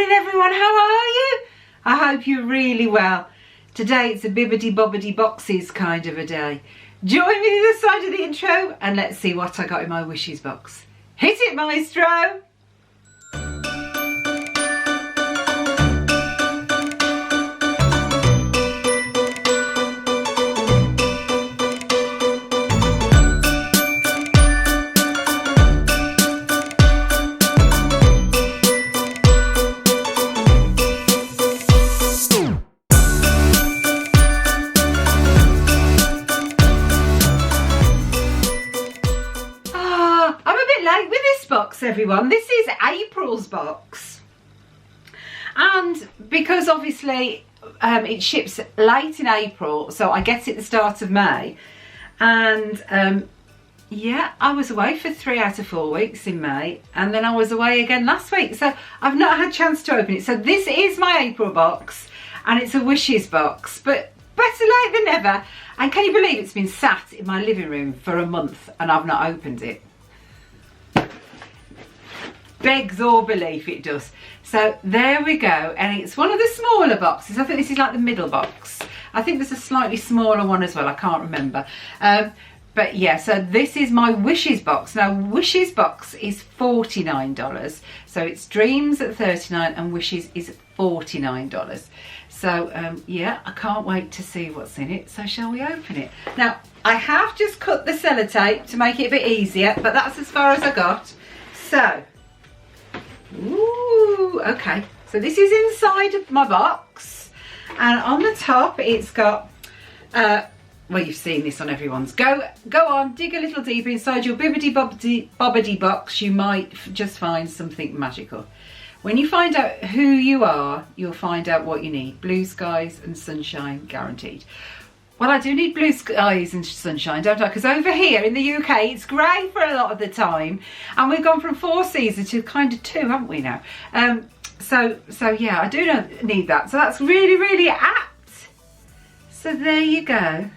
morning everyone, how are you? I hope you're really well. Today it's a Bbb Boxes kind of a day. Join me the side of the intro and let's see what I got in my wishes box. Hit it, maestro! Box, everyone. This is April's box, and because obviously it ships late in April, so I get it at the start of May, and yeah, I was away for 3 out of 4 weeks in May, and then I was away again last week, so I've not had a chance to open it. So this is my April box, and it's a wishes box, but better late than never. And can you believe it's been sat in my living room for a month and I've not opened it? Begs all belief it does. So there we go, and it's one of the smaller boxes. I think this is like the middle box. I think there's a slightly smaller one as well, I can't remember. But yeah, so this is my wishes box. Now wishes box is $49, so it's dreams at $39 and wishes is $49. So yeah, I can't wait to see what's in it. So shall we open it? Now I have just cut the sellotape to make it a bit easier, but that's as far as I got. So ooh, okay, so this is inside of my box, and on the top it's got well, you've seen this on everyone's. Go on, dig a little deeper inside your Bbb box. You might just find something magical. When you find out who you are, you'll find out what you need. Blue skies and sunshine guaranteed. Well, I do need blue skies and sunshine, don't I? Because over here in the UK, it's grey for a lot of the time. And we've gone from 4 seasons to kind of 2, haven't we now? So yeah, I do need that. So that's really, really apt. So there you go.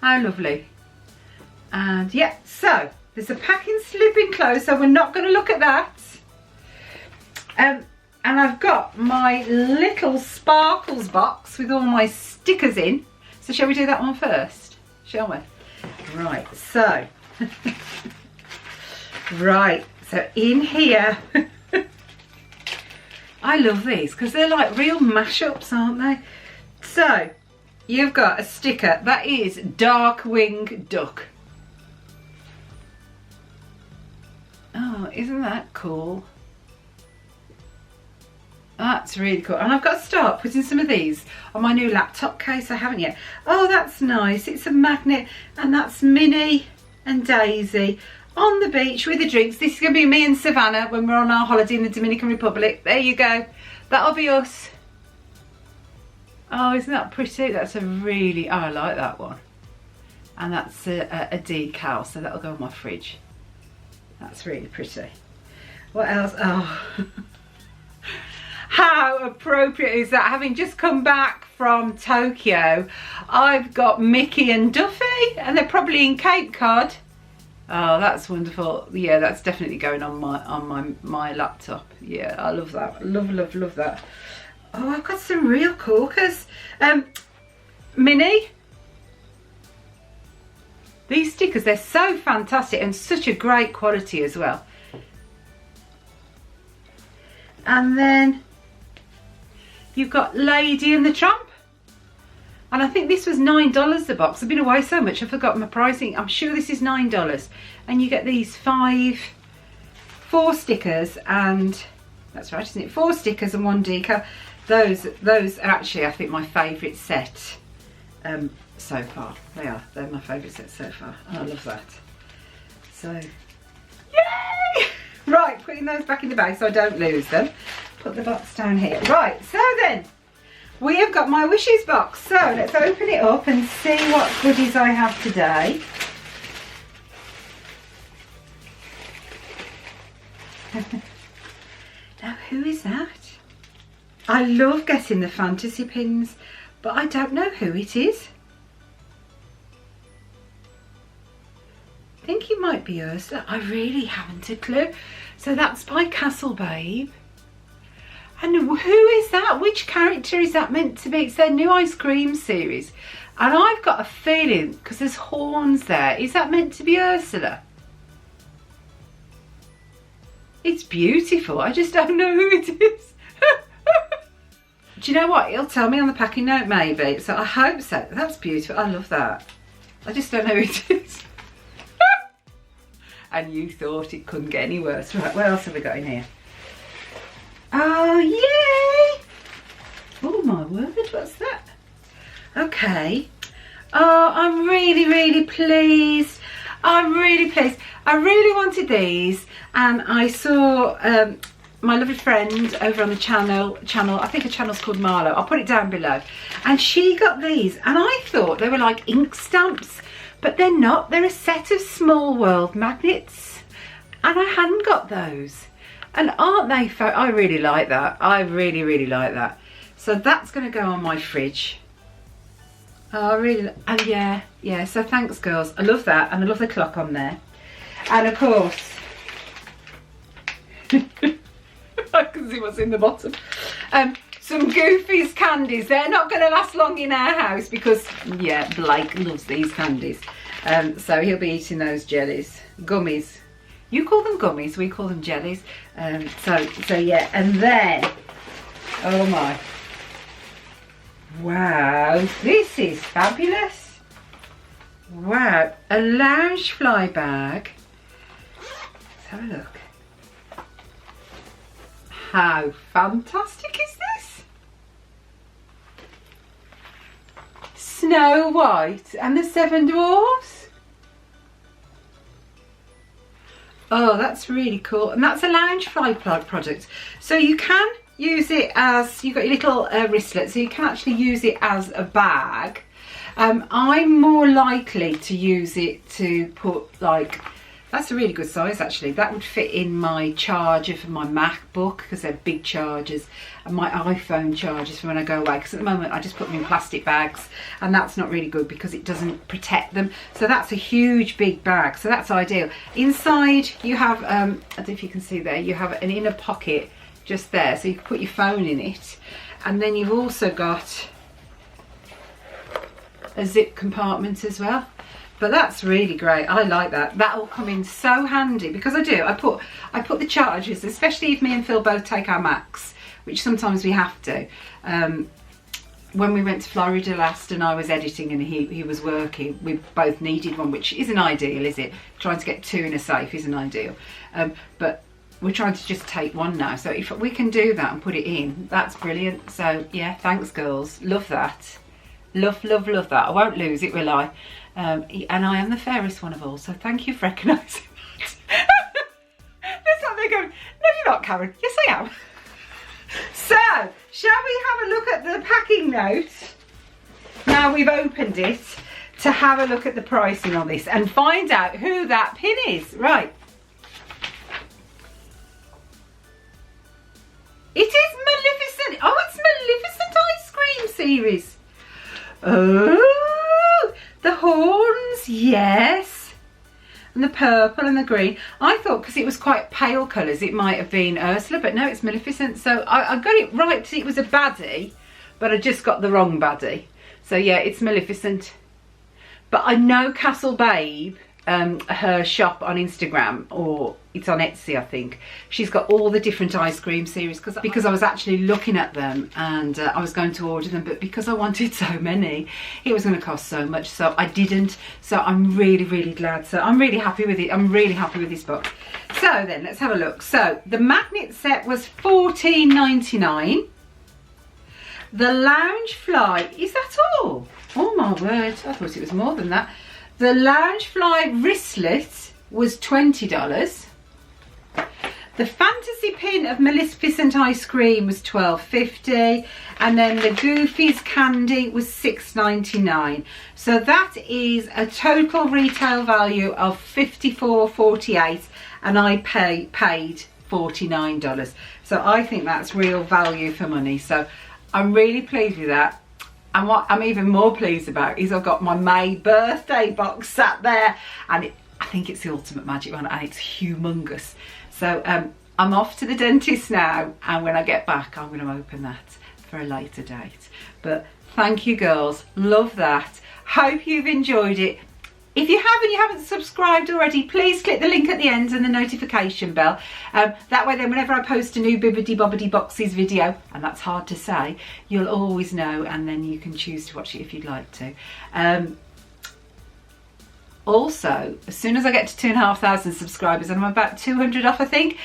How lovely. And yeah, so there's a packing slip enclosed, so we're not going to look at that. And I've got my little sparkles box with all my stickers in. So shall we do that one first? Shall we? Right, so. Right, so in here. I love these because they're like real mashups, aren't they? So, you've got a sticker. That is Darkwing Duck. Oh, isn't that cool? That's really cool, and I've got to start putting some of these on my new laptop case. I haven't yet. Oh, that's nice. It's a magnet, and that's Minnie and Daisy on the beach with the drinks. This is going to be me and Savannah when we're on our holiday in the Dominican Republic. There you go. That'll be us. Oh, isn't that pretty? That's a really, oh, I like that one. And that's a decal, so that'll go on my fridge. That's really pretty. What else? Oh. How appropriate is that? Having just come back from Tokyo, I've got Mickey and Duffy, and they're probably in Cape Cod. Oh, that's wonderful. Yeah, that's definitely going on my laptop. Yeah, I love that. Love that. Oh, I've got some real corkers. Minnie. These stickers, they're so fantastic and such a great quality as well. And then you've got Lady and the Tramp, and I think this was $9 a box. I've been away so much I've forgotten my pricing. I'm sure this is $9, and you get these 4 stickers, and that's right, isn't it? 4 stickers and 1 decal. Those are actually, I think, my favourite set so far. They're my favourite set so far, and I love that. So yay! Right, putting those back in the bag so I don't lose them. Put the box down here. Right, so then we have got my wishes box. So let's open it up and see what goodies I have today. Now, who is that? I love getting the fantasy pins, but I don't know who it is. I think it might be Ursula. I really haven't a clue. So that's by Castle Babe. And who is that? Which character is that meant to be? It's their new ice cream series. And I've got a feeling, because there's horns there, is that meant to be Ursula? It's beautiful. I just don't know who it is. Do you know what? It'll tell me on the packing note maybe. So I hope so. That's beautiful. I love that. I just don't know who it is. And you thought it couldn't get any worse. Right, what else have we got in here? Oh, yay! Oh my word, what's that? Okay. Oh, I'm really, really pleased. I'm really pleased. I really wanted these, and I saw my lovely friend over on the channel, I think her channel's called Marlo. I'll put it down below. And she got these, and I thought they were like ink stamps, but they're not. They're a set of Small World magnets, and I hadn't got those. And aren't they I really like that. I really, really like that. So that's going to go on my fridge. Oh, I really, and yeah, so thanks girls. I love that, and I love the clock on there. And of course, I can see what's in the bottom. Some Goofy's candies. They're not going to last long in our house because, yeah, Blake loves these candies. So he'll be eating those jellies. Gummies. You call them gummies, we call them jellies. So yeah, and then, oh my. Wow, this is fabulous. Wow, a lounge fly bag. Let's have a look. How fantastic is this? Snow White and the Seven Dwarfs. Oh, that's really cool. And that's a lounge fly product. So you can use it as, you've got your little wristlet, so you can actually use it as a bag. I'm more likely to use it to put, like, that's a really good size actually. That would fit in my charger for my MacBook, because they're big chargers, and my iPhone chargers for when I go away, because at the moment I just put them in plastic bags, and that's not really good because it doesn't protect them. So that's a huge big bag, so that's ideal. Inside you have, I don't know if you can see there, you have an inner pocket just there, so you can put your phone in it, and then you've also got a zip compartment as well. But that's really great. I like that. That'll come in so handy, because I do. I put the chargers, especially if me and Phil both take our Macs, which sometimes we have to. When we went to Florida last and I was editing and he was working, we both needed one, which isn't ideal, is it? Trying to get two in a safe isn't ideal. But we're trying to just take one now, so if we can do that and put it in, that's brilliant. So yeah, thanks girls, love that, love that. I won't lose it, will I? And I am the fairest one of all, so thank you for recognising that. That's what they're going, no you're not, Karen. Yes I am. So shall we have a look at the packing note now we've opened it, to have a look at the pricing on this and find out who that pin is. Right. It is Maleficent. Oh, it's Maleficent Ice Cream series. Oh, the horns, yes. And the purple and the green. I thought because it was quite pale colours it might have been Ursula, but no, it's Maleficent. So I got it right, it was a baddie, but I just got the wrong baddie. So yeah, it's Maleficent. But I know Castle Babe, her shop on Instagram, or it's on Etsy I think, she's got all the different ice cream series, because I was actually looking at them and I was going to order them, but because I wanted so many it was going to cost so much, so I didn't. So I'm really, really glad. So I'm really happy with it. I'm really happy with this box. So then let's have a look. So the magnet set was $14.99. The lounge fly, is that all? Oh my word, I thought it was more than that. The lounge fly wristlet was $20. The fantasy pin of Maleficent ice cream was $12.50, and then the Goofy's candy was $6.99. So that is a total retail value of $54.48, and I paid $49. So I think that's real value for money. So I'm really pleased with that. And what I'm even more pleased about is I've got my May birthday box sat there, and I think it's the Ultimate Magic one, and it's humongous. So I'm off to the dentist now, and when I get back I'm going to open that for a later date. But thank you girls, love that. Hope you've enjoyed it. If you haven't subscribed already, please click the link at the end and the notification bell. That way then whenever I post a new Bbb Boxes video, and that's hard to say, you'll always know, and then you can choose to watch it if you'd like to. Also, as soon as I get to 2,500 subscribers, and I'm about 200 off I think,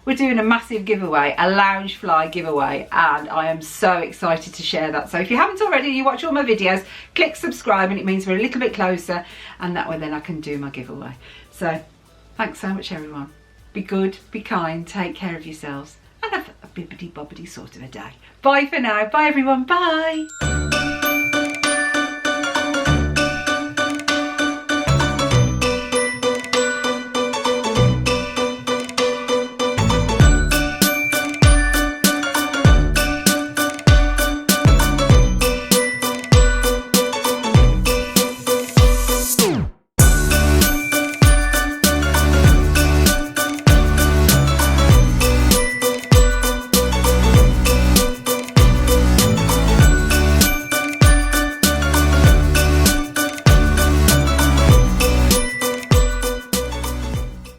we're doing a massive giveaway, a Loungefly giveaway, and I am so excited to share that. So if you haven't already, you watch all my videos, click subscribe, and it means we're a little bit closer, and that way then I can do my giveaway. So thanks so much everyone. Be good, be kind, take care of yourselves, and have a bibbidi bobbidi sort of a day. Bye for now. Bye everyone. Bye.